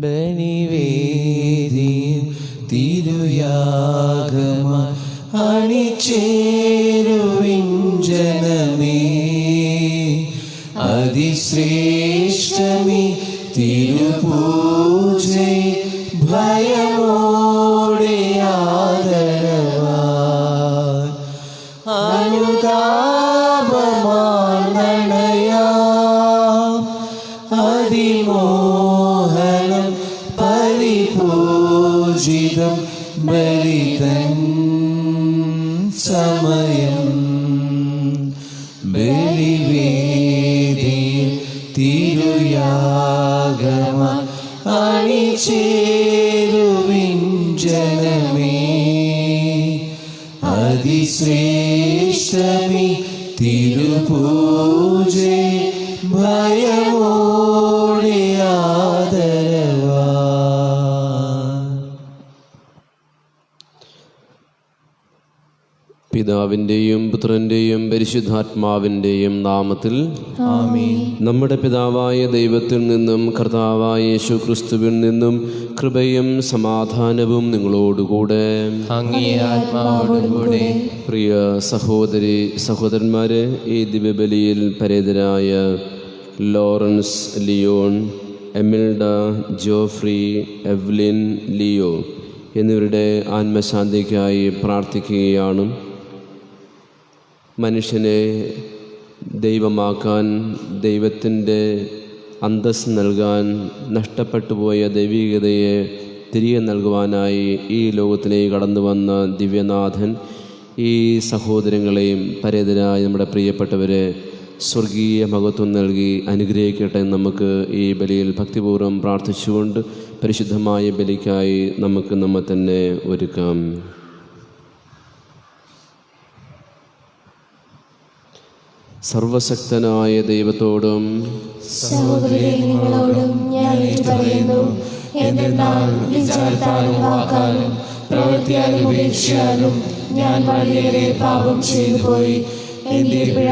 ബലിവേദിയിൽ തിരുയാഗമായി അണിചേരുവിൻ ജനമേ. അതിശ്രേഷ്ഠമി തിരുപൂജയിൽ ഭയമോടെ ആദരവായി അനുതാപമാനണയാം അതിമോഹനം പരിപൂജിതം ബലിതൻ സമയം. ബലിവേദിയിൽ തിരുയാഗമായി അണിചേരുവിൻ ജനമേ. അതിശ്രേഷ്ഠമി തിരുപൂജയിൽ ഭയമോടെ ആദരവായി. പിതാവിൻ്റെയും പുത്രൻ്റെയും പരിശുദ്ധാത്മാവിൻ്റെയും നാമത്തിൽ ആമേൻ. നമ്മുടെ പിതാവായ ദൈവത്തിൽ നിന്നും കർത്താവായ യേശു ക്രിസ്തുവിൽ നിന്നും കൃപയും സമാധാനവും നിങ്ങളോടുകൂടെ. അങ്ങേ ആത്മാവോടുകൂടെ. പ്രിയ സഹോദരി സഹോദരന്മാരെ, ഈ ദിവ്യബലിയിൽ പരേതരായ Lawrence Leon, Emilda, Joffrey, Evelyn Leo എന്നിവരുടെ ആത്മശാന്തിക്കായി പ്രാർത്ഥിക്കുകയാണ്. മനുഷ്യനെ ദൈവമാക്കാൻ, ദൈവത്തിൻ്റെ അന്തസ്സ് നൽകാൻ, നഷ്ടപ്പെട്ടു പോയ ദൈവികതയെ തിരികെ നൽകുവാനായി ഈ ലോകത്തിലേക്ക് കടന്നു വന്ന ദിവ്യനാഥൻ ഈ സഹോദരങ്ങളെയും പരേതരായ നമ്മുടെ പ്രിയപ്പെട്ടവരെ സ്വർഗീയ മഹത്വം നൽകി അനുഗ്രഹിക്കട്ടെ. നമുക്ക് ഈ ബലിയിൽ ഭക്തിപൂർവ്വം പ്രാർത്ഥിച്ചുകൊണ്ട് പരിശുദ്ധമായ ബലിക്കായി നമുക്ക് നമ്മെ തന്നെ ഒരുക്കാം. സർവശക്തനായ ദൈവത്തോടും സഹോദരങ്ങളോടും ഞാൻ പറയുന്നു, എന്തെന്നാൽ വിചാരത്താലും വാക്കാലും പ്രവൃത്തിയാലും ഉപേക്ഷയാലും ഞാൻ വളരെയേറെ പാപം ചെയ്തു പോയി. എന്റെ പിഴ,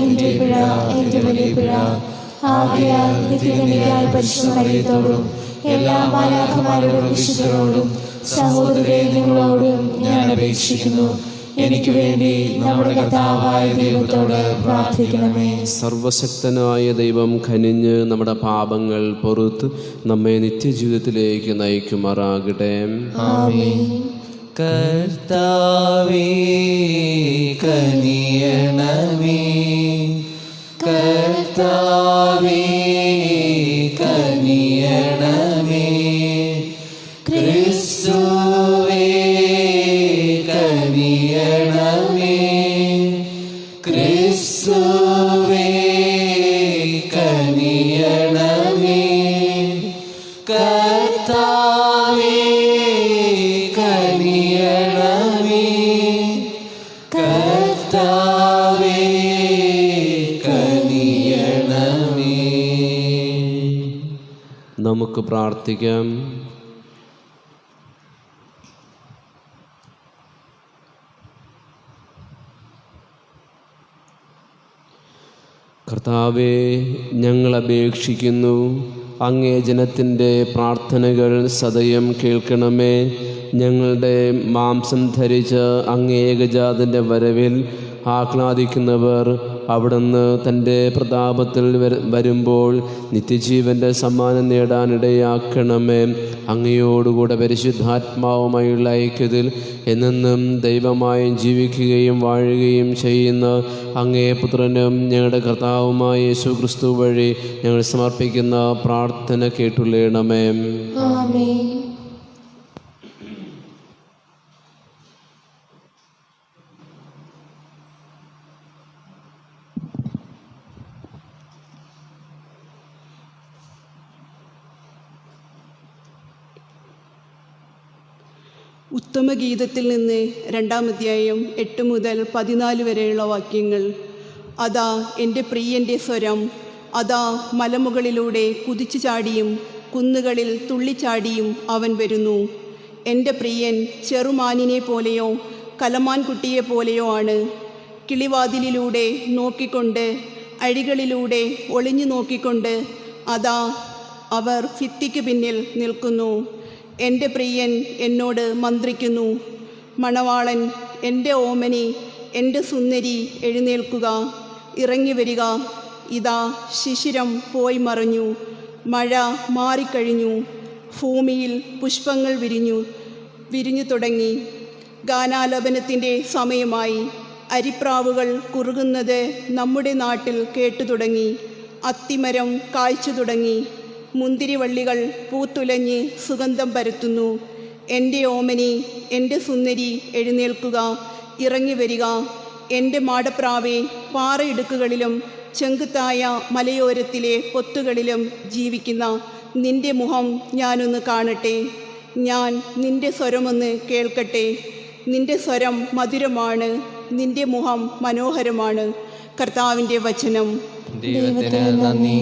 എന്റെ പിഴ, എന്റെ വലിയ പിഴ. ആകയാൽ നിത്യകന്യകയായ പരിശുദ്ധ മറിയത്തോടും എല്ലാ മാലാഖമാരോടും വിശുദ്ധരോടും സഹോദരരെ നിങ്ങളോടും ഞാൻ അപേക്ഷിക്കുന്നു, എനിക്ക് വേണ്ടി നമ്മുടെ കർത്താവായ ദൈവത്തോട് പ്രാർത്ഥിക്കണമേ. സർവശക്തനായ ദൈവം കനിഞ്ഞ് നമ്മുടെ പാപങ്ങൾ പൊറുത്ത് നമ്മെ നിത്യജീവിതത്തിലേക്ക് നയിക്കുമാറാകട്ടെ. ആമേൻ. കർത്താവേ കനിയണമേ, കർത്താവേ കനിയണമേ, ക്രിസ്തുവേ കനിയണമേ, ക്രിസ്തുവേ കനിയണമേ, കർത്താവേ കനിയണമേ, കർത്താവേ കനിയണമേ. നമുക്ക് പ്രാർത്ഥിക്കാം. കർത്താവേ, ഞങ്ങൾ അപേക്ഷിക്കുന്നു, അങ്ങേ ജനത്തിൻ്റെ പ്രാർത്ഥനകൾ സദയം കേൾക്കണമേ. ഞങ്ങളുടെ മാംസം ധരിച്ച് അങ്ങേ ഏകജാതൻ്റെ വരവിൽ ആഹ്ലാദിക്കുന്നവർ അവിടുന്ന് തൻ്റെ പ്രതാപത്തിൽ വരുമ്പോൾ നിത്യജീവൻ്റെ സമ്മാനം നേടാനിടയാക്കണമേ. അങ്ങയോടുകൂടെ പരിശുദ്ധാത്മാവുമായുള്ള ഐക്യത്തിൽ എന്നെന്നും ദൈവമായും ജീവിക്കുകയും വാഴുകയും ചെയ്യുന്ന അങ്ങേ പുത്രനും ഞങ്ങളുടെ കർത്താവുമായ യേശു ക്രിസ്തു വഴി ഞങ്ങൾ സമർപ്പിക്കുന്ന പ്രാർത്ഥന കേട്ടുള്ളണമേ. ആമേൻ. ഉത്തമഗീതത്തിൽ നിന്ന് 2-ാം അധ്യായം 8 മുതൽ 14 വരെയുള്ള വാക്യങ്ങൾ. അതാ എൻ്റെ പ്രിയൻ്റെ സ്വരം, അതാ മലമുകളിലൂടെ കുതിച്ചു ചാടിയും കുന്നുകളിൽ തുള്ളിച്ചാടിയും അവൻ വരുന്നു. എൻ്റെ പ്രിയൻ ചെറുമാനിനെ പോലെയോ കലമാൻകുട്ടിയെ പോലെയോ ആണ്. കിളിവാതിലിലൂടെ നോക്കിക്കൊണ്ട്, അഴികളിലൂടെ ഒളിഞ്ഞു നോക്കിക്കൊണ്ട്, അതാ അവർ ഭിത്തിക്ക് പിന്നിൽ നിൽക്കുന്നു. എൻ്റെ പ്രിയൻ എന്നോട് മന്ത്രിക്കുന്നു. മണവാളൻ, എൻ്റെ ഓമനി, എൻ്റെ സുന്ദരി, എഴുന്നേൽക്കുക, ഇറങ്ങി വരിക. ഇതാ ശിശിരം പോയി മറഞ്ഞു, മഴ മാറിക്കഴിഞ്ഞു, ഭൂമിയിൽ പുഷ്പങ്ങൾ വിരിഞ്ഞു തുടങ്ങി. ഗാനാലാപനത്തിൻ്റെ സമയമായി. അരിപ്രാവുകൾ കുറുകുന്നത് നമ്മുടെ നാട്ടിൽ കേട്ടു തുടങ്ങി. അത്തിമരം കായ്ച്ചു തുടങ്ങി. മുന്തിരിവള്ളികൾ പൂത്തുലഞ്ഞ് സുഗന്ധം പരത്തുന്നു. എൻ്റെ ഓമനി, എൻ്റെ സുന്ദരി, എഴുന്നേൽക്കുക, ഇറങ്ങി വരിക. എൻ്റെ മാടപ്രാവേ, പാറയിടുക്കുകളിലും ചെങ്കുത്തായ മലയോരത്തിലെ പൊത്തുകളിലും ജീവിക്കുന്ന നിൻ്റെ മുഖം ഞാനൊന്ന് കാണട്ടെ. ഞാൻ നിൻ്റെ സ്വരമൊന്ന് കേൾക്കട്ടെ. നിൻ്റെ സ്വരം മധുരമാണ്, നിൻ്റെ മുഖം മനോഹരമാണ്. കർത്താവിൻ്റെ വചനം. ദൈവത്തിന് നന്ദി.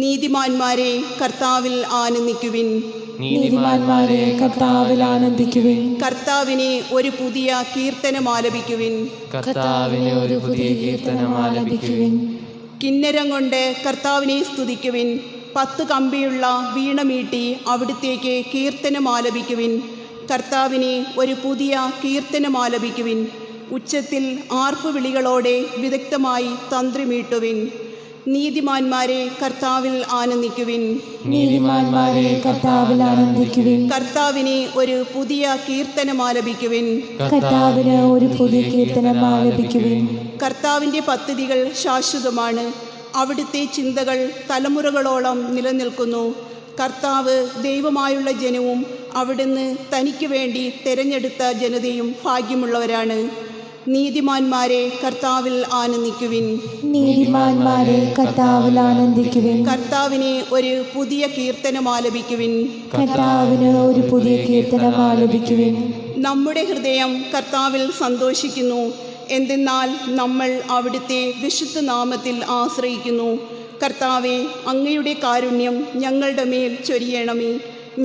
നീതിമാന്മാരെ, കർത്താവിൽ ആനന്ദിക്കുവിൻ. നീതിമാന്മാരെ, കർത്താവിൽ ആനന്ദിക്കുവിൻ. കർത്താവിനെ ഒരു പുതിയ കീർത്തനം ആലപിക്കുവിൻ. കർത്താവിനെ ഒരു പുതിയ കീർത്തനം ആലപിക്കുവിൻ. കിന്നരം കൊണ്ട് കർത്താവിനെ സ്തുതിക്കുവിൻ. 10 കമ്പിയുള്ള വീണമീട്ടി അവിടുത്തേക്ക് കീർത്തനം ആലപിക്കുവിൻ. കർത്താവിനെ ഒരു പുതിയ കീർത്തനം ആലപിക്കുവിൻ. ഉച്ചത്തിൽ ആർപ്പുവിളികളോടെ വിദഗ്ധമായി തന്ത്രിമീട്ടുവിൻ. നീതിമാന്മാരെ, കർത്താവിൽ ആനന്ദിക്കുവിൻ. നീതിമാന്മാരെ, കർത്താവിൽ ആനന്ദിക്കുവിൻ. കർത്താവിനെ ഒരു പുതിയ കീർത്തനം ആലപിക്കുവിൻ. കർത്താവിന് ഒരു പുതിയ കീർത്തനം ആലപിക്കുവിൻ. കർത്താവിൻ്റെ പദ്ധതികൾ ശാശ്വതമാണ്. അവിടുത്തെ ചിന്തകൾ തലമുറകളോളം നിലനിൽക്കുന്നു. കർത്താവ് ദൈവമായുള്ള ജനവും അവിടുന്ന് തനിക്ക് വേണ്ടി തിരഞ്ഞെടുത്ത ജനതയും ഭാഗ്യമുള്ളവരാണ്. നീതിമാന്മാരെ, കർത്താവിൽ ആനന്ദിക്കുവിൻ. നീതിമാന്മാരെ, കർത്താവിൽ ആനന്ദിക്കുവിൻ. കർത്താവിനെ ഒരു പുതിയ കീർത്തനം ആലപിക്കുവിൻ. കർത്താവിന് ഒരു പുതിയ കീർത്തനം ആലപിക്കുവിൻ. നമ്മുടെ ഹൃദയം കർത്താവിൽ സന്തോഷിക്കുന്നു. എന്തെന്നാൽ നമ്മൾ അവിടുത്തെ വിശുദ്ധ നാമത്തിൽ ആശ്രയിക്കുന്നു. കർത്താവെ, അങ്ങയുടെ കാരുണ്യം ഞങ്ങളുടെ മേൽ ചൊരിയണമേ.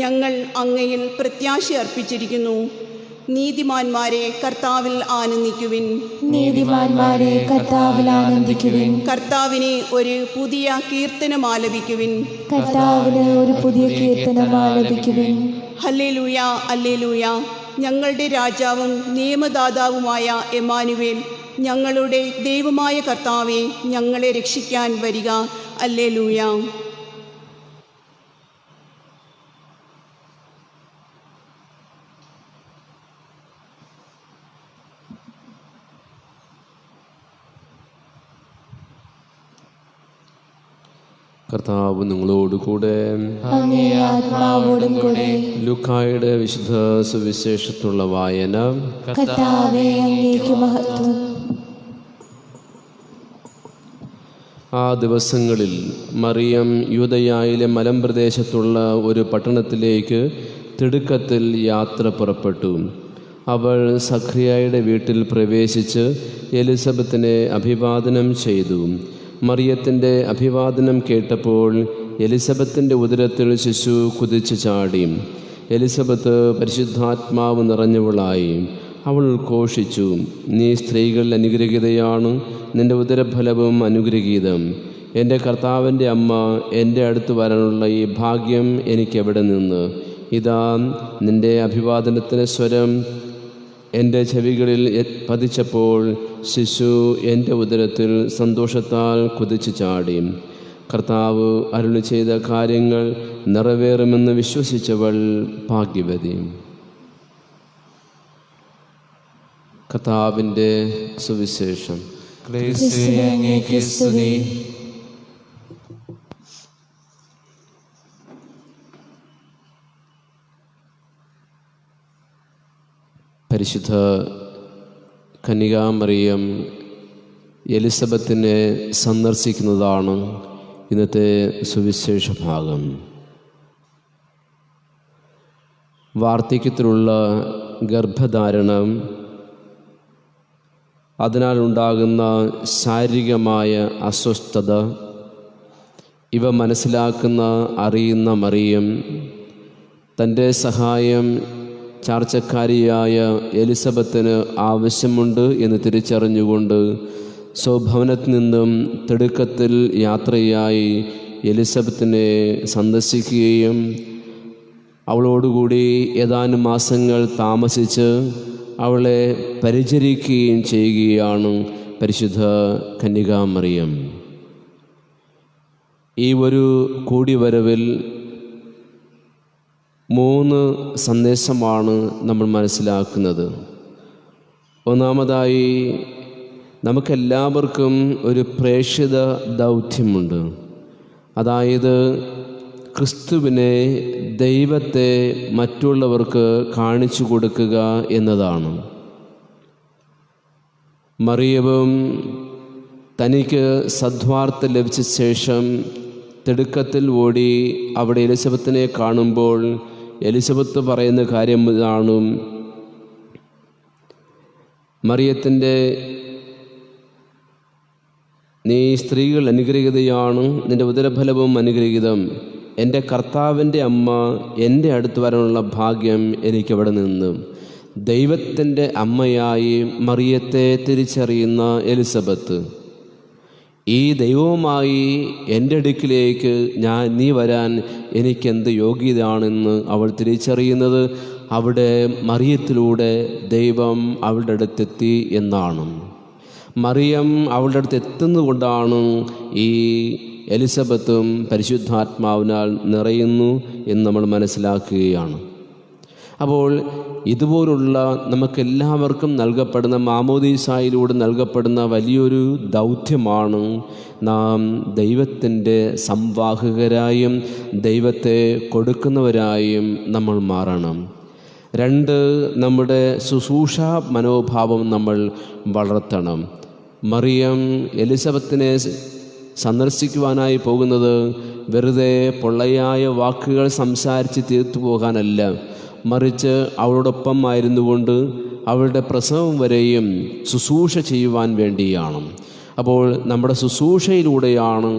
ഞങ്ങൾ അങ്ങയിൽ പ്രത്യാശ അർപ്പിച്ചിരിക്കുന്നു. നീതിമാന്മാരെ, കർത്താവിൽ ആനന്ദിക്കുവിൻ. നീതിമാന്മാരെ, കർത്താവിൽ ആനന്ദിക്കുവിൻ. കർത്താവിനെ ഒരു പുതിയ കീർത്തനം ആലപിക്കുവിൻ. കർത്താവിന് ഒരു പുതിയ കീർത്തനം ആലപിക്കുവിൻ. Hallelujah, hallelujah. ഞങ്ങളുടെ രാജാവും നിയമദാതാവുമായ എമ്മാനുവേൽ, ഞങ്ങളുടെ ദൈവമായ കർത്താവെ, ഞങ്ങളെ രക്ഷിക്കാൻ വരിക. ഹല്ലേലൂയ. കർത്താവ് നിങ്ങളോടുകൂടെ. അങ്ങേ ആത്മാവോടും കൂടെ. ലൂക്കായുടെ വിശുദ്ധ സുവിശേഷത്തുള്ള വായന. കർത്താവേ, അങ്ങേക്ക് മഹത്വം. ആ ദിവസങ്ങളിൽ മറിയം യൂദയായിലെ മലമ്പ്രദേശത്തുള്ള ഒരു പട്ടണത്തിലേക്ക് തിടുക്കത്തിൽ യാത്ര പുറപ്പെട്ടു. അവൾ സഖറിയായുടെ വീട്ടിൽ പ്രവേശിച്ച് എലിസബത്തിനെ അഭിവാദനം ചെയ്തു. മറിയത്തിൻ്റെ അഭിവാദനം കേട്ടപ്പോൾ എലിസബത്തിൻ്റെ ഉദരത്തിൽ ശിശു കുതിച്ചു ചാടി. എലിസബത്ത് പരിശുദ്ധാത്മാവ് നിറഞ്ഞവളായി. അവൾ ഘോഷിച്ചു, നീ സ്ത്രീകൾ അനുഗ്രഹീതയാണ്, നിന്റെ ഉദരഫലവും അനുഗ്രഹീതം. എൻ്റെ കർത്താവിൻ്റെ അമ്മ എൻ്റെ അടുത്ത് വരാനുള്ള ഈ ഭാഗ്യം എനിക്കെവിടെ നിന്ന്? ഇതാ നിൻ്റെ അഭിവാദനത്തിന് സ്വരം എൻ്റെ ചെവികളിൽ പതിച്ചപ്പോൾ ശിശു എൻ്റെ ഉദരത്തിൽ സന്തോഷത്താൽ കുതിച്ചു ചാടി. കർത്താവ് അരുളി ചെയ്ത കാര്യങ്ങൾ നിറവേറുമെന്ന് വിശ്വസിച്ചവൾ ഭാഗ്യവതി. കർത്താവിൻ്റെ സുവിശേഷം. ക്രിസ്തുവേ, അങ്ങേക്ക് സ്തുതി. പരിശുദ്ധ കന്യകാമറിയം എലിസബത്തിനെ സന്ദർശിക്കുന്നതാണ് ഇന്നത്തെ സുവിശേഷ ഭാഗം. വാർദ്ധക്യത്തിലുള്ള ഗർഭധാരണം, അതിനാലുണ്ടാകുന്ന ശാരീരികമായ അസ്വസ്ഥത, ഇവ മനസ്സിലാക്കുന്ന അറിയുന്ന മറിയം തൻ്റെ സഹായം ചാർച്ചക്കാരിയായ എലിസബത്തിന് ആവശ്യമുണ്ട് എന്ന് തിരിച്ചറിഞ്ഞുകൊണ്ട് സ്വഭവനത്തിൽ നിന്നും തിടുക്കത്തിൽ യാത്രയായി എലിസബത്തിനെ സന്ദർശിക്കുകയും അവളോടുകൂടി ഏതാനും മാസങ്ങൾ താമസിച്ച് അവളെ പരിചരിക്കുകയും ചെയ്യുകയാണ് പരിശുദ്ധ കന്യകാമറിയം. ഈ ഒരു കൂടിവരവിൽ 3 സന്ദേശമാണ് നമ്മൾ മനസ്സിലാക്കുന്നത്. ഒന്നാമതായി, നമുക്കെല്ലാവർക്കും ഒരു പ്രേക്ഷിത ദൗത്യമുണ്ട്. അതായത് ക്രിസ്തുവിനെ, ദൈവത്തെ മറ്റുള്ളവർക്ക് കാണിച്ചു കൊടുക്കുക എന്നതാണ്. മറിയവും തനിക്ക് സദ്വാർത്ത ലഭിച്ച ശേഷം തിടുക്കത്തിൽ ഓടി അവിടെ എലിസബത്തിനെ കാണുമ്പോൾ എലിസബത്ത് പറയുന്ന കാര്യം ഇതാണ്: മറിയത്തിൻ്റെ, നീ സ്ത്രീകൾ അനുഗ്രഹീതയാണ്, നിൻ്റെ ഉദരഫലവും അനുഗ്രഹീതം. എൻ്റെ കർത്താവിൻ്റെ അമ്മ എൻ്റെ അടുത്ത് വരാനുള്ള ഭാഗ്യം എനിക്കവിടെ നിന്ന്. ദൈവത്തിൻ്റെ അമ്മയായി മറിയത്തെ തിരിച്ചറിയുന്ന എലിസബത്ത്, ഈ ദൈവവുമായി എൻ്റെ അടുക്കിലേക്ക് നീ വരാൻ എനിക്കെന്ത് യോഗ്യതയാണെന്ന് അവൾ തിരിച്ചറിയുന്നത് അവിടെ മറിയത്തിലൂടെ ദൈവം അവളുടെ അടുത്തെത്തി എന്നാണ്. മറിയം അവളുടെ അടുത്ത് എത്തുന്നതുകൊണ്ടാണ് ഈ എലിസബത്തും പരിശുദ്ധാത്മാവിനാൽ നിറയുന്നു എന്ന് നമ്മൾ മനസ്സിലാക്കുകയാണ്. അപ്പോൾ ഇതുപോലുള്ള നമുക്കെല്ലാവർക്കും നൽകപ്പെടുന്ന മാമോദീസായിലൂടെ നൽകപ്പെടുന്ന വലിയൊരു ദൗത്യമാണ് നാം ദൈവത്തിൻ്റെ സംവാഹകരായും ദൈവത്തെ കൊടുക്കുന്നവരായും നമ്മൾ മാറണം. 2, നമ്മുടെ ശുശ്രൂഷ മനോഭാവം നമ്മൾ വളർത്തണം. മറിയം എലിസബത്തിനെ സന്ദർശിക്കുവാനായി പോകുന്നത് വെറുതെ പൊള്ളയായ വാക്കുകൾ സംസാരിച്ച് തീർത്തു പോകാനല്ല, മറിച്ച് അവളോടൊപ്പം ആയിരുന്നുകൊണ്ട് അവളുടെ പ്രസവം വരെയും ശുശ്രൂഷ ചെയ്യുവാൻ വേണ്ടിയാണ്. അപ്പോൾ നമ്മുടെ ശുശ്രൂഷയിലൂടെയാണ്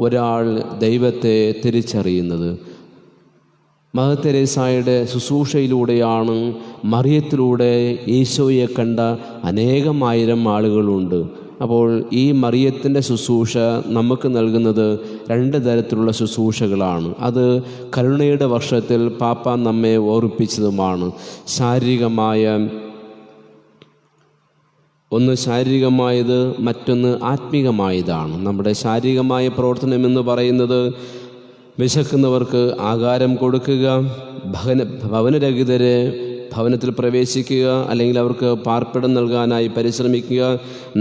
ഒരാൾ ദൈവത്തെ തിരിച്ചറിയുന്നത്. മദർ തെരേസായുടെ ശുശ്രൂഷയിലൂടെയാണ്, മറിയത്തിലൂടെ ഈശോയെ കണ്ട അനേകമായിരം ആളുകളുണ്ട്. അപ്പോൾ ഈ മറിയത്തിൻ്റെ ശുശ്രൂഷ നമുക്ക് നൽകുന്നത് 2 തരത്തിലുള്ള ശുശ്രൂഷകളാണ്. അത് കരുണയുടെ വർഷത്തിൽ പാപ്പ നമ്മെ ഓർപ്പിച്ചതുമാണ്. ഒന്ന് ശാരീരികമായത്, മറ്റൊന്ന് ആത്മീകമായതാണ്. നമ്മുടെ ശാരീരികമായ പ്രവർത്തനമെന്ന് പറയുന്നത് വിശക്കുന്നവർക്ക് ആഹാരം കൊടുക്കുക, ഭവനരഹിതരെ ഭവനത്തിൽ പ്രവേശിക്കുക, അല്ലെങ്കിൽ അവർക്ക് പാർപ്പിടം നൽകാനായി പരിശ്രമിക്കുക,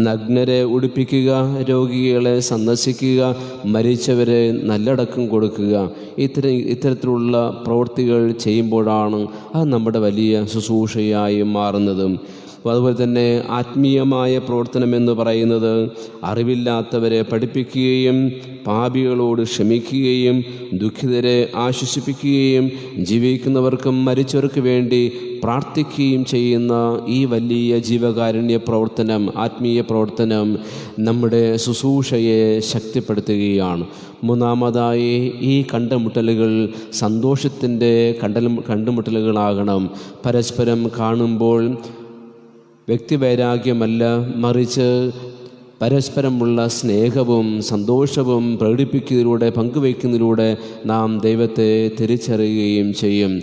നഗ്നരെ ഉടുപ്പിക്കുക, രോഗികളെ സന്ദർശിക്കുക, മരിച്ചവരെ നല്ലടക്കം കൊടുക്കുക. ഇത്തരത്തിലുള്ള പ്രവൃത്തികൾ ചെയ്യുമ്പോഴാണ് അത് നമ്മുടെ വലിയ ശുശ്രൂഷയായി മാറുന്നത്. അതുപോലെ തന്നെ ആത്മീയമായ പ്രവർത്തനമെന്ന് പറയുന്നത് അറിവില്ലാത്തവരെ പഠിപ്പിക്കുകയും പാപികളോട് ക്ഷമിക്കുകയും ദുഃഖിതരെ ആശ്വസിപ്പിക്കുകയും ജീവിക്കുന്നവർക്കും മരിച്ചവർക്ക് വേണ്ടി പ്രാർത്ഥിക്കുകയും ചെയ്യുന്ന ഈ വലിയ ജീവകാരുണ്യ പ്രവർത്തനം, ആത്മീയ പ്രവർത്തനം നമ്മുടെ ശുശ്രൂഷയെ ശക്തിപ്പെടുത്തുകയാണ്. 3-മതായി, ഈ കണ്ടുമുട്ടലുകൾ സന്തോഷത്തിൻ്റെ കണ്ടുമുട്ടലുകളാകണം. പരസ്പരം കാണുമ്പോൾ വ്യക്തിവൈരാഗ്യമല്ല, മറിച്ച് പരസ്പരമുള്ള സ്നേഹവും സന്തോഷവും പ്രകടിപ്പിക്കുന്നതിലൂടെ, പങ്കുവയ്ക്കുന്നതിലൂടെ നാം ദൈവത്തെ തിരിച്ചറിയുകയും ചെയ്യും.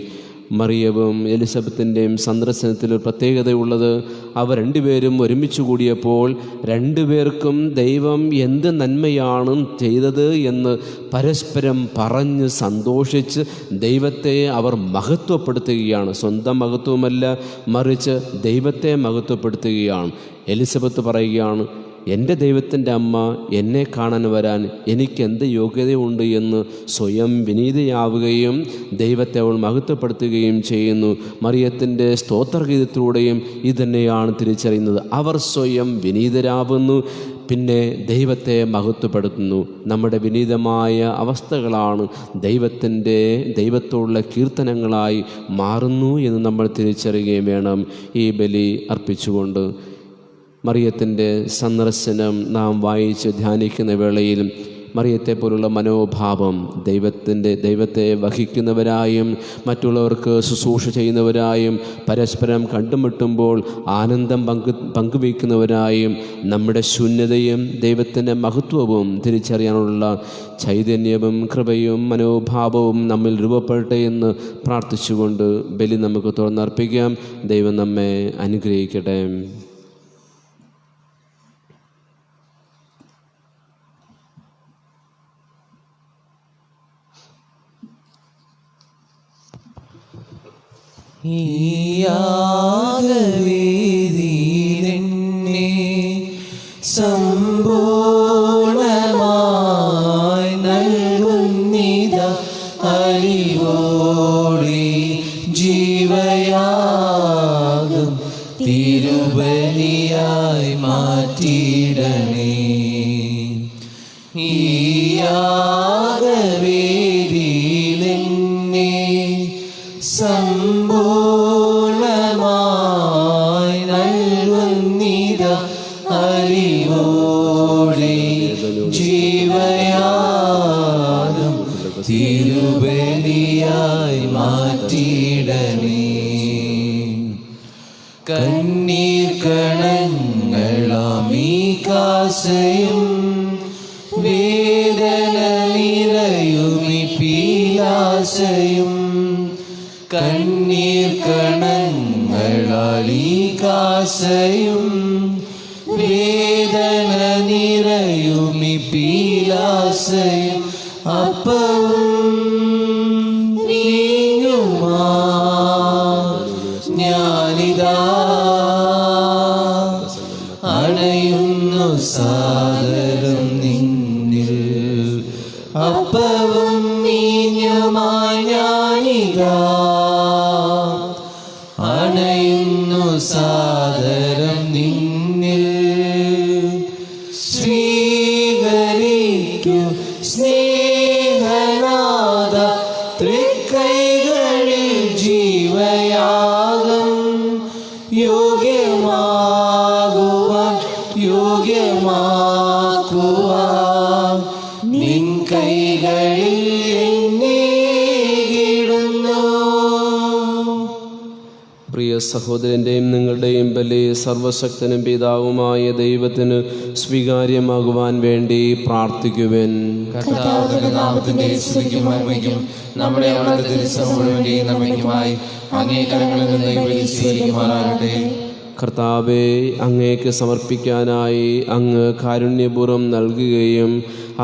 മറിയവും എലിസബത്തിൻ്റെയും സന്ദർശനത്തിൽ ഒരു പ്രത്യേകതയുള്ളത്, അവർ 2 പേരും ഒരുമിച്ച് കൂടിയപ്പോൾ 2 പേർക്കും ദൈവം എന്ത് നന്മയാണ് ചെയ്തത് എന്ന് പരസ്പരം പറഞ്ഞ് സന്തോഷിച്ച് ദൈവത്തെ അവർ മഹത്വപ്പെടുത്തുകയാണ്. സ്വന്തം മഹത്വമല്ല, മറിച്ച് ദൈവത്തെ മഹത്വപ്പെടുത്തുകയാണ്. എലിസബത്ത് പറയുകയാണ്, എൻ്റെ ദൈവത്തിൻ്റെ അമ്മ എന്നെ കാണാൻ വരാൻ എനിക്കെന്ത് യോഗ്യതയുണ്ട് എന്ന് സ്വയം വിനീതയാവുകയും ദൈവത്തെ അവൾ മഹത്വപ്പെടുത്തുകയും ചെയ്യുന്നു. മറിയത്തിൻ്റെ സ്തോത്രഗീതത്തിലൂടെയും ഇതുതന്നെയാണ് തിരിച്ചറിയുന്നത്. അവർ സ്വയം വിനീതരാവുന്നു, പിന്നെ ദൈവത്തെ മഹത്വപ്പെടുത്തുന്നു. നമ്മുടെ വിനീതമായ അവസ്ഥകളാണ് ദൈവത്തോടുള്ള കീർത്തനങ്ങളായി മാറുന്നു എന്ന് നമ്മൾ തിരിച്ചറിയുകയും വേണം. ഈ ബലി അർപ്പിച്ചുകൊണ്ട് മറിയത്തിൻ്റെ സന്ദർശനം നാം വായിച്ച് ധ്യാനിക്കുന്ന വേളയിൽ മറിയത്തെ പോലുള്ള മനോഭാവം ദൈവത്തെ വഹിക്കുന്നവരായും മറ്റുള്ളവർക്ക് ശുശ്രൂഷ ചെയ്യുന്നവരായും പരസ്പരം കണ്ടുമുട്ടുമ്പോൾ ആനന്ദം പങ്കുവയ്ക്കുന്നവരായും നമ്മുടെ ശൂന്യതയും ദൈവത്തിൻ്റെ മഹത്വവും തിരിച്ചറിയാനുള്ള ചൈതന്യവും കൃപയും മനോഭാവവും നമ്മിൽ രൂപപ്പെടട്ടെ എന്ന് പ്രാർത്ഥിച്ചുകൊണ്ട് ബലി നമുക്ക് തുറന്നർപ്പിക്കാം. ദൈവം നമ്മെ അനുഗ്രഹിക്കട്ടെ. സമ്പൂർണമായി നൽകുന്നിത അറിവോടെ ജീവയാകും തിരുബലിയായി മാറ്റിയിടണേ. ഈ യാഗവേദിയിലെന്നെ സമ്പൂർണമായി നൽകുന്നിത അറിവോടെ ജീവയാകും തിരുബലിയായി മാറ്റിയിടണേ. കണ്ണീർ കണങ്ങളാമീ കാസയും വേദന നിറയുമി പീലാസയും കണ്ണീർ കണങ്ങളാളീ കാസയും വേദന നിറയുമി പീലാസയും അപ്പവും വീഞ്ഞുമാ ഞാനിതാ അണയുന്നു സാദരം നിന്നിൽ. അപ്പവും വീഞ്ഞുമായി ഞാനിതാ അണയുന്നു സാദരം നിന്നിൽ. സ്വീകരിക്കൂ സ്നേഹനാഥ തൃക്കൈകളിൽ ജീവയാഗം യോഗ്യമാക്കുവാൻ നിൻ കൈകളിൽ എന്നെ ഇടുന്നു. പ്രിയ സഹോദരൻ്റെയും നിങ്ങളുടെയും ബലി സർവശക്തനും പിതാവുമായ ദൈവത്തിന് സ്വീകാര്യമാകുവാൻ വേണ്ടി പ്രാർത്ഥിക്കുവിൻ. കർത്താവിന്റെ നാമത്തിന്റെ സ്തുതിക്കും മഹിമയ്ക്കും നമ്മുടെ അവിടുത്തെ തിരുസഭയുടെയും നന്മയ്ക്കുമായി അങ്ങേ കരങ്ങളിൽ നിന്ന് ഈ ബലി സ്വീകരിക്കുമാറാകട്ടെ. കർത്താവെ, അങ്ങേക്ക് സമർപ്പിക്കാനായി അങ്ങ് കാരുണ്യപൂർവ്വം നൽകുകയും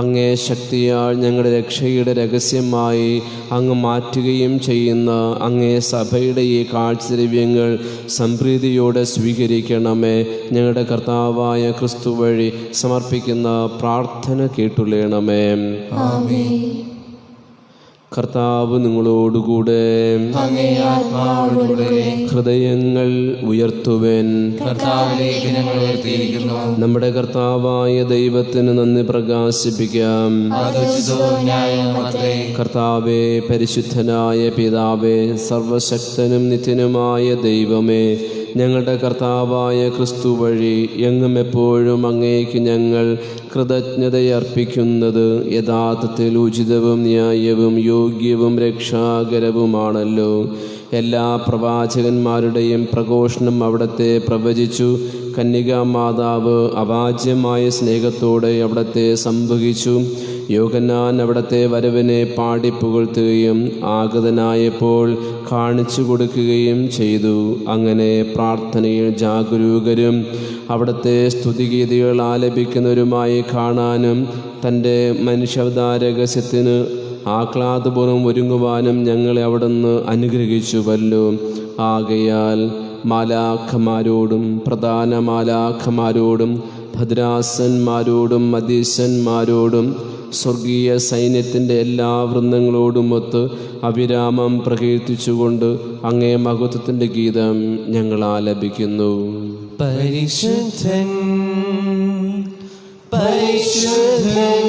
അങ്ങേ ശക്തിയാൽ ഞങ്ങളുടെ രക്ഷയുടെ രഹസ്യമായി അങ്ങ് മാറ്റുകയും ചെയ്യുന്ന അങ്ങേ സഭയുടെ ഈ കാഴ്ചദ്രവ്യങ്ങൾ സംപ്രീതിയോടെ സ്വീകരിക്കണമേ. ഞങ്ങളുടെ കർത്താവായ ക്രിസ്തു വഴി സമർപ്പിക്കുന്ന പ്രാർത്ഥന കേട്ടുള്ളണമേ. കർത്താവ് നിങ്ങളോടുകൂടെ, ഹൃദയങ്ങൾ ഉയർത്തുവൻ. കർത്താവിലേക്ക് ഞങ്ങൾ ഉയർത്തിയിരിക്കുന്നു. നമ്മുടെ കർത്താവായ ദൈവത്തിന് നന്ദി പ്രകാശിപ്പിക്കാം. കർത്താവേ, പരിശുദ്ധനായ പിതാവേ, സർവശക്തനും നിത്യനുമായ ദൈവമേ, ഞങ്ങളുടെ കർത്താവായ ക്രിസ്തു വഴി എങ്ങും എപ്പോഴും അങ്ങേക്ക് ഞങ്ങൾ കൃതജ്ഞതയർപ്പിക്കുന്നത് യഥാർത്ഥത്തിൽ ഉചിതവും ന്യായവും യോഗ്യവും രക്ഷാകരവുമാണല്ലോ. എല്ലാ പ്രവാചകന്മാരുടെയും പ്രഘോഷണം അവിടത്തെ പ്രവചിച്ചു. കന്യകാമാതാവ് അവാച്യമായ സ്നേഹത്തോടെ അവിടത്തെ സംഭവിച്ചു. യോഹന്നാൻ അവിടത്തെ വരവിനെ പാടിപ്പുകഴ്ത്തുകയും ആഗതനായപ്പോൾ കാണിച്ചു കൊടുക്കുകയും ചെയ്തു. അങ്ങനെ പ്രാർത്ഥനയിൽ ജാഗരൂകരും അവിടുത്തെ സ്തുതിഗീതികൾ ആലപിക്കുന്നവരുമായി കാണാനും തൻ്റെ മനുഷ്യാവതാര രഹസ്യത്തിന് ആഹ്ലാദപൂർവ്വം ഒരുങ്ങുവാനും ഞങ്ങളെ അവിടുന്ന് അനുഗ്രഹിച്ചുവല്ലോ. ആകയാൽ മാലാഖമാരോടും പ്രധാന മാലാഖമാരോടും ഭദ്രാസന്മാരോടും മതീശന്മാരോടും സ്വർഗീയ സൈന്യത്തിൻ്റെ എല്ലാ വൃന്ദങ്ങളോടുമൊത്ത് അവിരാമം പ്രകീർത്തിച്ചുകൊണ്ട് അങ്ങേ മഹത്വത്തിൻ്റെ ഗീതം ഞങ്ങൾ ആലപിക്കുന്നു. പരിശുദ്ധൻ പരിശുദ്ധൻ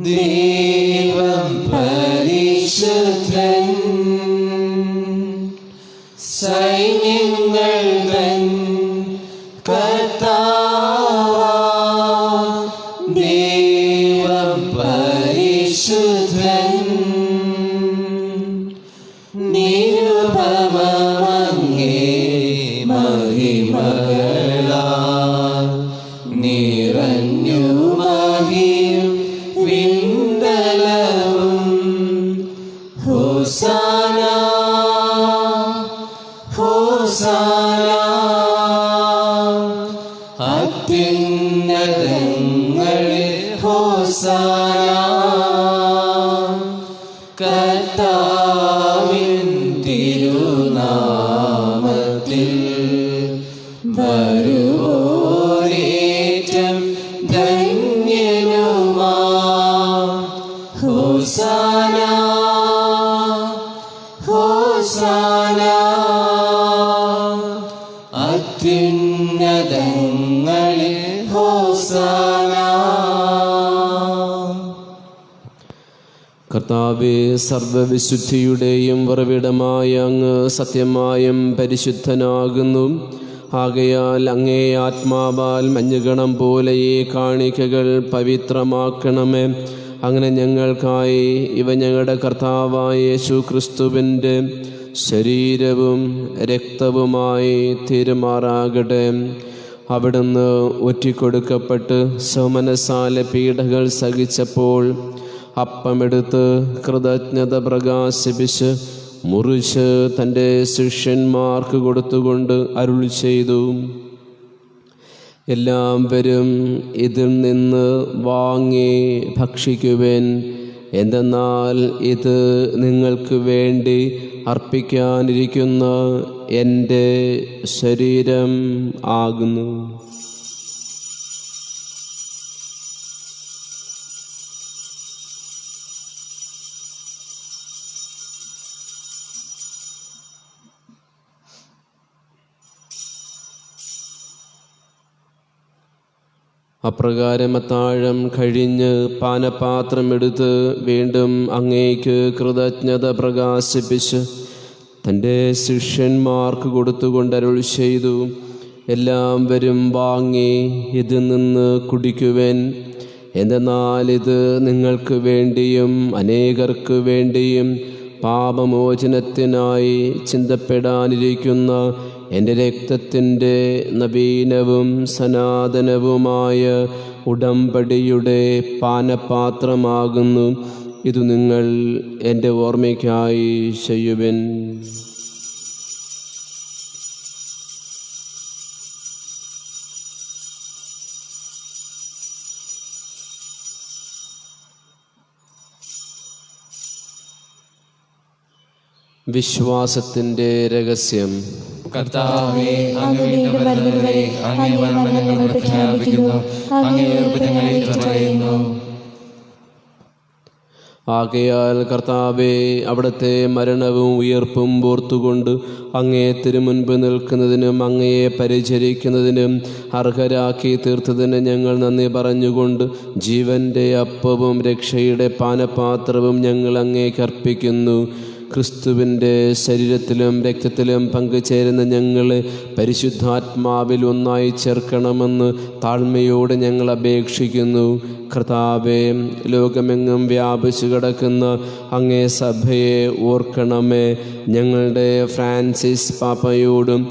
ദൈവം പരിശുദ്ധൻ, സൈന്യങ്ങൾ തൻ കർത്താവാം ദൈവം മഹിമകളാൽ നിറഞ്ഞു മഹിയും വിണ്ടലവും. ഹോസാന ഹോസാന അത്യുന്നതങ്ങളിൽ ഹോസാന. കർത്താവിൻ തിരുനാമത്തിൽ വരുവോരേറ്റം ധന്യനുമാ. ഹോസാന ഹോസാന അത്യുന്നതങ്ങളിൽ ഹോസാന. കർത്താവേ, സർവവിശുദ്ധിയുടെയും ഉറവിടമായ അങ്ങ് സത്യമായും പരിശുദ്ധനാകുന്നു. ആകയാൽ അങ്ങേ ആത്മാവാൽ മഞ്ഞുകണം പോലെ ഈ കാണിക്കകൾ പവിത്രമാക്കണമേ. അങ്ങനെ ഞങ്ങൾക്കായി ഇവ ഞങ്ങളുടെ കർത്താവായ യേശു ക്രിസ്തുവിൻ്റെ ശരീരവും രക്തവുമായി തീരുമാറാകട്ടെ. അവിടുന്ന് ഒറ്റിക്കൊടുക്കപ്പെട്ട് സൗമനസാലെ പീഡകൾ സഹിച്ചപ്പോൾ അപ്പമെടുത്ത് കൃതജ്ഞത പ്രകാശിപ്പിച്ച് മുറിച്ച് തൻ്റെ ശിഷ്യന്മാർക്ക് കൊടുത്തുകൊണ്ട് അരുൾ ചെയ്തു, എല്ലാവരും ഇതിൽ നിന്ന് വാങ്ങി ഭക്ഷിക്കുവേൻ. എന്തെന്നാൽ ഇത് നിങ്ങൾക്ക് വേണ്ടി അർപ്പിക്കാനിരിക്കുന്ന എൻ്റെ ശരീരം ആകുന്നു. അപ്രകാരം അത്താഴം കഴിഞ്ഞ് പാനപാത്രമെടുത്ത് വീണ്ടും അങ്ങേക്ക് കൃതജ്ഞത പ്രകാശിപ്പിച്ച് തൻ്റെ ശിഷ്യന്മാർക്ക് കൊടുത്തുകൊണ്ട് അരുൾ ചെയ്തു, എല്ലാവരും വാങ്ങി ഇതിൽ നിന്ന് കുടിക്കുവേൻ. എന്തെന്നാൽ ഇത് നിങ്ങൾക്ക് വേണ്ടിയും അനേകർക്ക് വേണ്ടിയും പാപമോചനത്തിനായി ചിന്തപ്പെടാനിരിക്കുന്ന എൻ്റെ രക്തത്തിൻ്റെ നവീനവും സനാതനവുമായ ഉടമ്പടിയുടെ പാനപാത്രമാകുന്നു. ഇത് നിങ്ങൾ എൻ്റെ ഓർമ്മയ്ക്കായി ചെയ്യുവിൻ. വിശ്വാസത്തിൻ്റെ രഹസ്യം. കർത്താവേ, അങ്ങ് വീണ്ടും വരുന്നതുവരെ അങ്ങേ മരണം ഞങ്ങൾ പ്രഖ്യാപിക്കുന്നു, അങ്ങേ ഉയിർപ്പ് ഞങ്ങൾ ഏറ്റുപറയുന്നു. ആകയാൽ കർത്താവേ, അവിടുത്തെ മരണവും ഉയിർപ്പും ഓർത്തുകൊണ്ട് അങ്ങേ തിരുമുൻപ് നിൽക്കുന്നതിനും അങ്ങയെ പരിചരിക്കുന്നതിനും അർഹരാക്കി തീർത്തതിന് ഞങ്ങൾ നന്ദി പറഞ്ഞുകൊണ്ട് ജീവൻ്റെ അപ്പവും രക്ഷയുടെ പാനപാത്രവും ഞങ്ങൾ അങ്ങേക്ക് അർപ്പിക്കുന്നു. ക്രിസ്തുവിൻ്റെ ശരീരത്തിലും രക്തത്തിലും പങ്കുചേരുന്ന ഞങ്ങളെ പരിശുദ്ധാത്മാവിൽ ഒന്നായി ചേർക്കണമെന്ന് താഴ്മയോടെ ഞങ്ങൾ അപേക്ഷിക്കുന്നു. കർത്താവേ, ലോകമെങ്ങും വ്യാപിച്ചു കിടക്കുന്ന അങ്ങേ സഭയെ ഓർക്കണമേ. ഞങ്ങളുടെ ഫ്രാൻസിസ് പാപ്പയോടും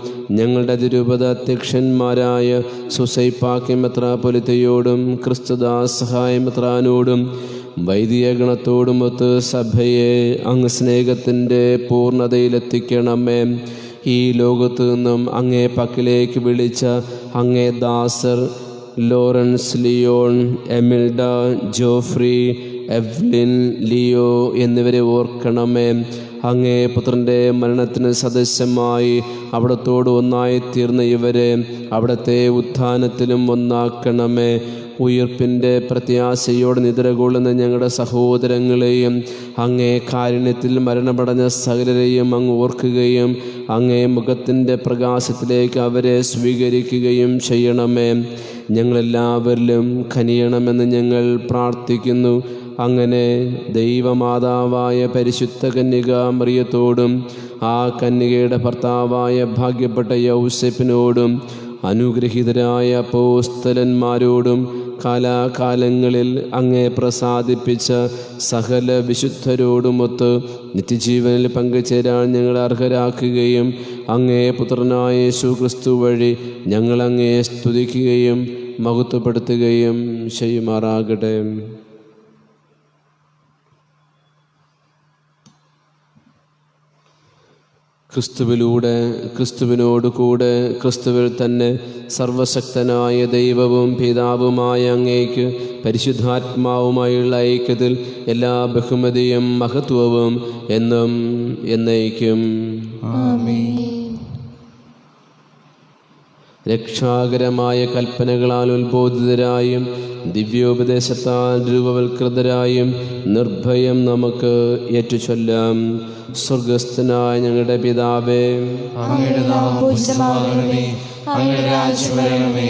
ഞങ്ങളുടെ തിരുപത അധ്യക്ഷന്മാരായ സുസൈപ്പാക്കി മെത്രാപ്പൊലിത്തയോടും ക്രിസ്തുദാസ് സഹായ മെത്രാനോടും വൈദിക ഗണത്തോടുമൊത്ത് സഭയെ അങ്ങ് സ്നേഹത്തിൻ്റെ പൂർണ്ണതയിലെത്തിക്കണമേ. ഈ ലോകത്തു നിന്നും അങ്ങേ പക്കലേക്ക് വിളിച്ച അങ്ങേ ദാസർ Lawrence, Leon, Emilda, Joffrey, Evelyn, Leo എന്നിവരെ ഓർക്കണമേ. അങ്ങേ പുത്രൻ്റെ മരണത്തിന് സദൃശമായി അവിടത്തോട് ഒന്നായിത്തീർന്ന ഇവരെ അവിടുത്തെ ഉത്ഥാനത്തിലും ഒന്നാക്കണമേ. ഉയിർപ്പിൻ്റെ പ്രത്യാശയോടെ നിദ്രകൊള്ളുന്ന ഞങ്ങളുടെ സഹോദരങ്ങളെയും അങ്ങേ കാരുണ്യത്തിൽ മരണമടഞ്ഞ സകലരെയും അങ്ങ് ഓർക്കുകയും അങ്ങേ മുഖത്തിൻ്റെ പ്രകാശത്തിലേക്ക് അവരെ സ്വീകരിക്കുകയും ചെയ്യണമേ. ഞങ്ങളെല്ലാവരിലും കനിയണമെന്ന് ഞങ്ങൾ പ്രാർത്ഥിക്കുന്നു. അങ്ങനെ ദൈവമാതാവായ പരിശുദ്ധ കന്യക മറിയത്തോടും ആ കന്യകയുടെ ഭർത്താവായ ഭാഗ്യപ്പെട്ട യൗസേപ്പിനോടും അനുഗ്രഹീതരായ അപ്പോസ്തലന്മാരോടും കാലാകാലങ്ങളിൽ അങ്ങേ പ്രസാദിപ്പിച്ച സകല വിശുദ്ധരോടുമൊത്ത് നിത്യജീവനിൽ പങ്കുചേരാൻ ഞങ്ങൾ അർഹരാക്കുകയും അങ്ങേ പുത്രനായ യേശു ക്രിസ്തു വഴി ഞങ്ങൾ അങ്ങേ സ്തുതിക്കുകയും മഹത്വപ്പെടുത്തുകയും ചെയ്യുമാറാകട്ടെ. ക്രിസ്തുവിലൂടെ, ക്രിസ്തുവിനോട് കൂടെ, ക്രിസ്തുവിൽ തന്നെ സർവശക്തനായ ദൈവവും പിതാവുമായ അങ്ങേക്ക് പരിശുദ്ധാത്മാവുമായുള്ള ഐക്യത്തിൽ എല്ലാ ബഹുമതിയും മഹത്വവും എന്നും എന്നേക്കും. രക്ഷാകരമായ കൽപ്പനകളാൽ ഉത്ബോധിതരായും ദിവ്യോപദേശത്താൽ രൂപവൽകൃതരായും നിർഭയം നമുക്ക് ഏറ്റുചൊല്ലാം. സ്വർഗസ്ഥനായ ഞങ്ങളുടെ പിതാവേ, അങ്ങയുടെ നാമം പൂജിതമാകണമേ. അങ്ങയുടെ രാജ്യം വരണമേ.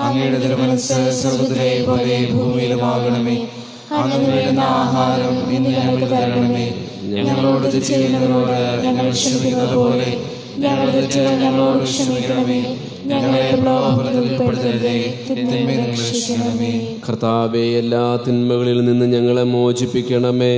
അങ്ങയുടെ തിരുമനസ്സ് സ്വർഗ്ഗത്തിലെ പോലെ ഭൂമിയിലുമാകണമേ. അങ്ങ് വേണ്ടുന്ന ആഹാരം ഇന്ന് ഞങ്ങൾക്ക് തരണമേ. ഞങ്ങളോട് തെറ്റ് ചെയ്യുന്നവരോട് ഞങ്ങൾ ക്ഷമിക്കുന്നത് പോലെ ഞങ്ങളുടെ തെറ്റുകൾ ഞങ്ങളോട് ക്ഷമിക്കണമേ. ഞങ്ങളെ പ്രലോഭനത്തിൽ ഉൾപ്പെടുത്തരുതേ, തിന്മയിൽ നിന്ന് രക്ഷിക്കണമേ. കർത്താവേ, എല്ലാ തിന്മകളിൽ നിന്ന് ഞങ്ങളെ മോചിപ്പിക്കണമേ.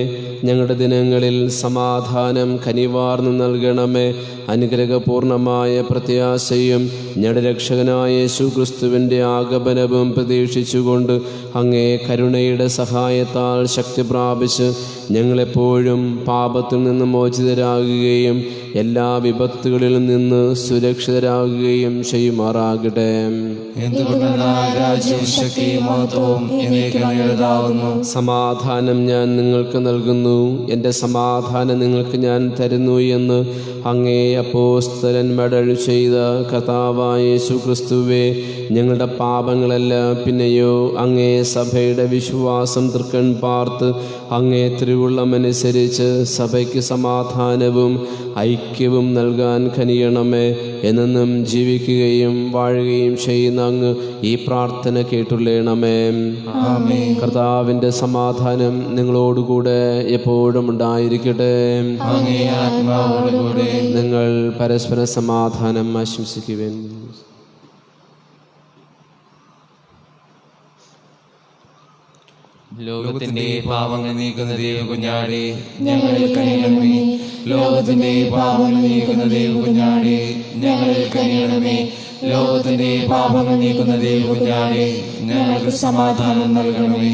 ഞങ്ങളുടെ ദിനങ്ങളിൽ സമാധാനം കനിവാർന്ന് നൽകണമേ. അനുഗ്രഹപൂർണമായ പ്രത്യാശയും ഞങ്ങളുടെ രക്ഷകനായ യേശു ക്രിസ്തുവിൻ്റെ ആഗമനവും പ്രതീക്ഷിച്ചുകൊണ്ട് അങ്ങേ കരുണയുടെ സഹായത്താൽ ശക്തി പ്രാപിച്ച് ഞങ്ങളെപ്പോഴും പാപത്തിൽ നിന്ന് മോചിതരാകുകയും എല്ലാ വിപത്തുകളിൽ നിന്ന് സുരക്ഷിതരാകുകയും ചെയ്യുമാറാകട്ടെ. സമാധാനം ഞാൻ നിങ്ങൾക്ക് നൽകുന്നു, എൻ്റെ സമാധാനം നിങ്ങൾക്ക് ഞാൻ തരുന്നു എന്ന് അങ്ങേ അപ്പോസ്തലന്മാർ ചെയ്ത കർത്താവായ യേശു ക്രിസ്തുവേ, ഞങ്ങളുടെ പാപങ്ങളല്ല പിന്നെയോ അങ്ങേ സഭയുടെ വിശ്വാസം തൃക്കൺ പാർത്ത് അങ്ങേ തിരുവുള്ളമനുസരിച്ച് സഭയ്ക്ക് സമാധാനവും ഐക്യവും നൽകാൻ കനിയണമേ. എന്നെന്നും ജീവിക്കുകയും വാഴുകയും ചെയ്യുന്ന അങ്ങ് ഈ പ്രാർത്ഥന കേട്ടുള്ളണമേ. കർത്താവിൻ്റെ സമാധാനം നിങ്ങളോടുകൂടെ എപ്പോഴും ഉണ്ടായിരിക്കട്ടെ. നിങ്ങൾ പരസ്പര സമാധാനം ആശംസിക്കുവേൻ. ലോകത്തിന്റെ പാപങ്ങൾ നീക്കുന്ന ദൈവകുഞ്ഞാടേ, ഞങ്ങളിൽ കനിയണമേ. ലോകത്തിന്റെ പാപങ്ങൾ നീക്കുന്ന ദൈവകുഞ്ഞാടേ, ഞങ്ങളിൽ കനിയണമേ. ലോകത്തിന്റെ പാപങ്ങൾ നീക്കുന്ന ദൈവകുഞ്ഞാടേ, ഞങ്ങൾക്ക് സമാധാനം നൽകണമേ.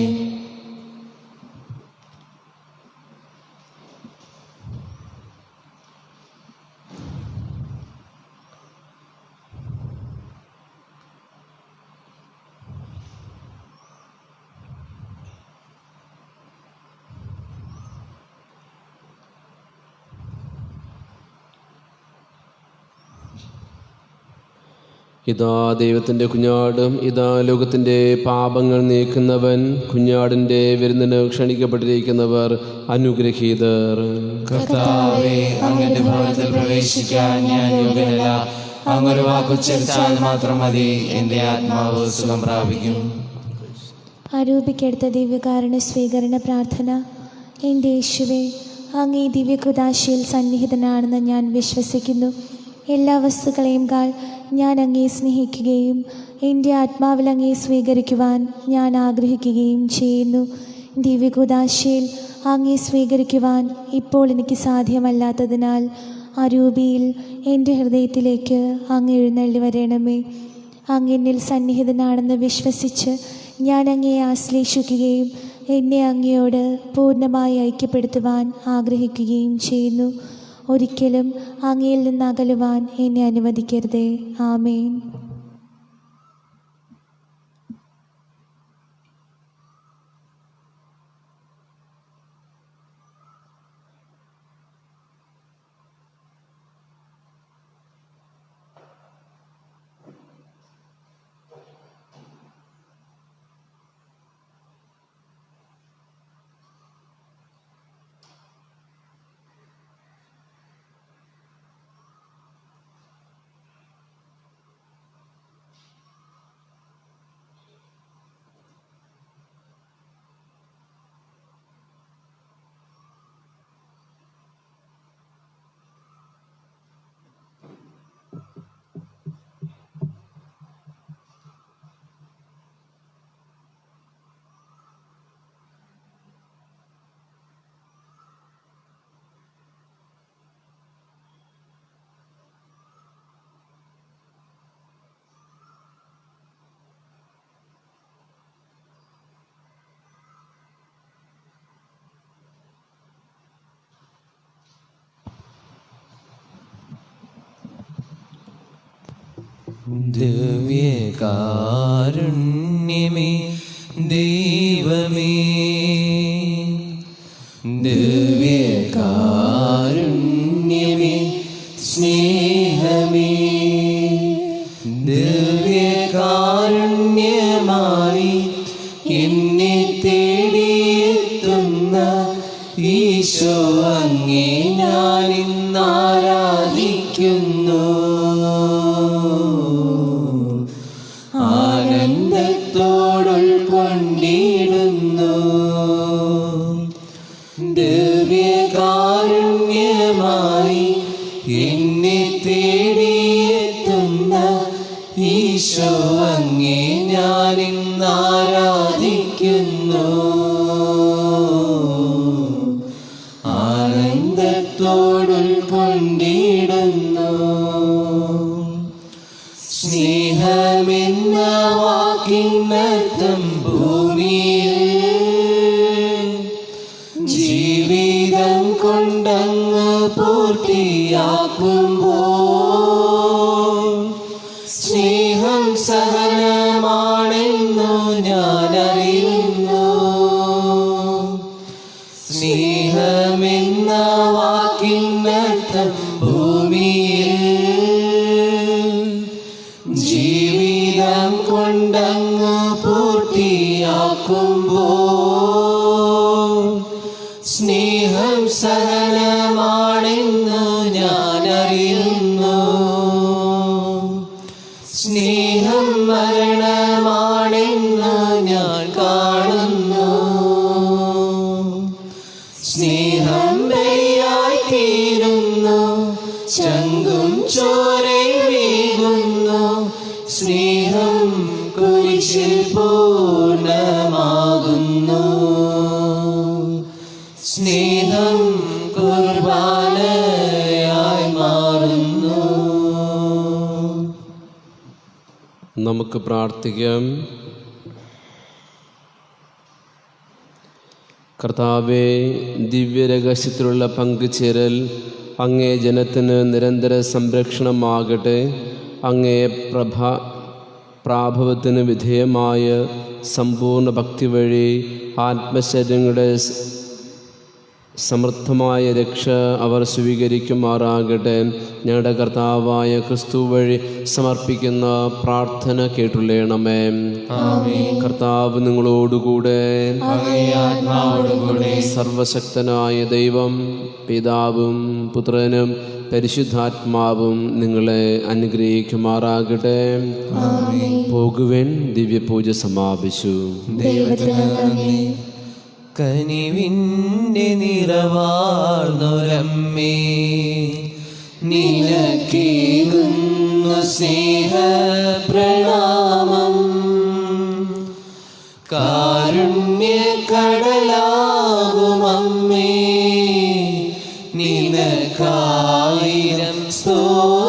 ഇതാ ദൈവത്തിൻ്റെ കുഞ്ഞാടും, ഇതാ ലോകത്തിൻ്റെ പാപങ്ങൾ നീക്കുന്നവൻ. കുഞ്ഞാടിൻ്റെ വിരുന്നിന് ക്ഷണിക്കപ്പെട്ടിരിക്കുന്നവർ അനുഗ്രഹീതർ. കർത്താവേ, അങ്ങയുടെ ഭവനത്തിൽ പ്രവേശിക്കാൻ ഞാൻ യോഗ്യനല്ല. അങ്ങൊരു വാക്കുച്ചരിച്ചാൽ മാത്രം മതി, എൻ്റെ ആത്മാവ് സുഖം പ്രാപിക്കും. ആരോപിക്കെടുത്ത ദിവ്യകാരണ സ്വീകരണ പ്രാർത്ഥന. എൻ്റെ യേശുവേ, അങ്ങേ ദിവ്യകൃതാശയിൽ സന്നിഹിതനാണെന്ന് ഞാൻ വിശ്വസിക്കുന്നു. എല്ലാ വസ്തുക്കളെയും ഞാൻ അങ്ങേ സ്നേഹിക്കുകയും എൻ്റെ ആത്മാവിൽ അങ്ങേ സ്വീകരിക്കുവാൻ ഞാൻ ആഗ്രഹിക്കുകയും ചെയ്യുന്നു. ദിവ്യകൃതാശയിൽ അങ്ങേ സ്വീകരിക്കുവാൻ ഇപ്പോൾ എനിക്ക് സാധ്യമല്ലാത്തതിനാൽ അരൂപിയിൽ എൻ്റെ ഹൃദയത്തിലേക്ക് അങ്ങ് എഴുന്നള്ളി വരണമേ. അങ്ങ് എന്നിൽ സന്നിഹിതനാണെന്ന് വിശ്വസിച്ച് ഞാൻ അങ്ങയെ ആശ്ലേഷിക്കുകയും എന്നെ അങ്ങയോട് പൂർണ്ണമായി ഐക്യപ്പെടുത്തുവാൻ ആഗ്രഹിക്കുകയും ചെയ്യുന്നു. ഒരിക്കലും അങ്ങയിൽ നിന്ന് അകലുവാൻ എന്നെ അനുവദിക്കരുതേ. ആമേൻ. ദിവ്യകാരുണ്യമേ ദൈവമേ, ദിവ്യകാരുണ്യമേ സ്നേഹമേ, ദിവ്യകാരുണ്യമായി എന്നെ തേടിയെത്തുന്ന ഈശോ അങ്ങേ ഞാൻ ഇന്ന് ആരാധിക്കുന്നു. ആനന്ദത്തോടുൾക്കൊണ്ടിടുന്നു. ദിവ്യകാരുണ്യമായി എന്നെ തേടിയെത്തുന്ന ഈശോ അങ്ങേ ഞാൻ ഇന്ന് ആരാധിക്കുന്നു. ആനന്ദത്തോടുൾക്കൊണ്ടിടുന്നു. സ്നേഹമെന്ന വാക്കിനർത്ഥം ഭൂമിയിൽ ജീവിതം കൊണ്ടങ്ങ് പൂർത്തിയാക്കുമ്പോൾ സ്നേഹം സഹനമാണെന്നു ഞാൻ അറിയുന്നു. സ്നേഹമെന്ന വാക്കിനർത്ഥം ഭൂമിയിൽ ജീവിതം കൊണ്ടങ്ങ് പൂർത്തിയാക്കുമ്പോൾ സ്നേഹം സഹനമാണെന്നു ഞാൻ അറിയുന്നു. സ്നേഹം മരണമാണെന്നു ഞാൻ കാണുന്നു. സ്നേഹം ബലിയായി തീരുന്നു, ചങ്കും ചോരയും വീകുന്നു. സ്നേഹം കുരിശിൽ പൂർണ്ണമാകുന്നു. സ്നേഹം കുർബാനയായി മാറുന്നു. നമുക്ക് പ്രാർത്ഥിക്കാം. കർത്താവേ, ദിവ്യരഹസ്യത്തിലുള്ള പങ്കുചേരൽ അങ്ങേ ജനത്തിന് നിരന്തര സംരക്ഷണമാകട്ടെ. അങ്ങേ പ്രാഭവത്തിന് വിധേയമായ സമ്പൂർണ്ണ ഭക്തി വഴി ആത്മശരീരങ്ങളുടെ സമൃദ്ധമായ രക്ഷ അവർ സ്വീകരിക്കുമാറാകട്ടെ. ഞങ്ങളുടെ കർത്താവായ ക്രിസ്തു വഴി സമർപ്പിക്കുന്ന പ്രാർത്ഥന കേട്ടുള്ളണമേ. കർത്താവ് നിങ്ങളോടുകൂടെ, സർവശക്തനായ ദൈവം പിതാവും പുത്രനും പരിശുദ്ധാത്മാവും നിങ്ങളെ അനുഗ്രഹിക്കുമാറാകട്ടെ. പോകുവിൻ. ദിവ്യപൂജ സമാപിച്ചു. കനിവിൻ്റെ നിറവാർന്നൊരമ്മേ, നിനക്കേകുന്നു സ്നേഹ പ്രണാമം. കാരുണ്യക്കടലാകുമമ്മേ, നിനക്കായിരം സ്തോത്രം.